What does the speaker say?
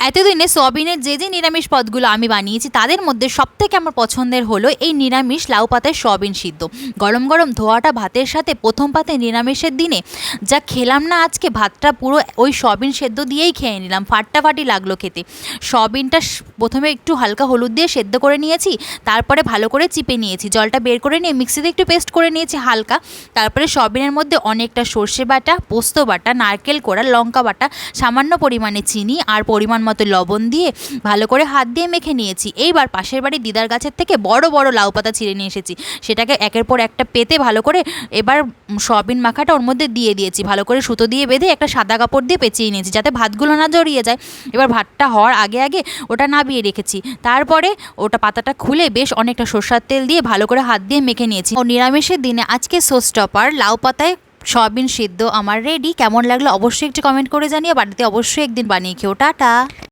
এতদিনে সোয়াবিনের যে নিরামিষ পদগুলো আমি বানিয়েছি তাদের মধ্যে সবথেকে আমার পছন্দের হলো এই নিরামিষ লাউ পাতায় সোয়াবিন সিদ্ধ। গরম গরম ধোয়াটা ভাতের সাথে প্রথম পাতে নিরামিষের দিনে যা খেলাম না আজকে, ভাতটা পুরো ওই সোয়াবিন সেদ্ধ দিয়েই খেয়ে নিলাম, ফাটাফাটি লাগলো খেতে। সোয়াবিনটা প্রথমে একটু হালকা হলুদ দিয়ে সেদ্ধ করে নিয়েছি, তারপরে ভালো করে চিপে নিয়েছি, জলটা বের করে নিয়ে মিক্সিতে একটু পেস্ট করে নিয়েছি হালকা। তারপরে সোয়াবিনের মধ্যে অনেকটা সর্ষে বাটা, পোস্ত বাটা, নারকেল কোড়া, লঙ্কা বাটা, সামান্য পরিমাণে চিনি আর পরিমাণ মতো লবণ দিয়ে ভালো করে হাত দিয়ে মেখে নিয়েছি। এইবার পাশের বাড়ি দিদার গাছের থেকে বড় বড় লাউ পাতা ছিঁড়ে নিয়ে এসেছি, সেটাকে একের পর একটা পেতে ভালো করে এবার সয়াবিন মাখাটা ওর মধ্যে দিয়ে দিয়েছি, ভালো করে সুতো দিয়ে বেঁধে একটা সাদা কাপড় দিয়ে পেঁচিয়ে নিয়েছি যাতে ভাতগুলো না জড়িয়ে যায়। এবার ভাতটা হওয়ার আগে আগে ওটা নাবিয়ে রেখেছি, তারপরে ওটা পাতাটা খুলে বেশ অনেকটা সরষের তেল দিয়ে ভালো করে হাত দিয়ে মেখে নিয়েছি। ও নিরামিষের দিনে আজকে শোস্টপার লাউ পাতায় সয়াবিন সিদ্ধ আমার রেডি। কেমন লাগলো অবশ্যই একটু কমেন্ট করে জানিয়ে, বাড়িতে অবশ্যই একদিন বানিয়ে খেও। টাটা।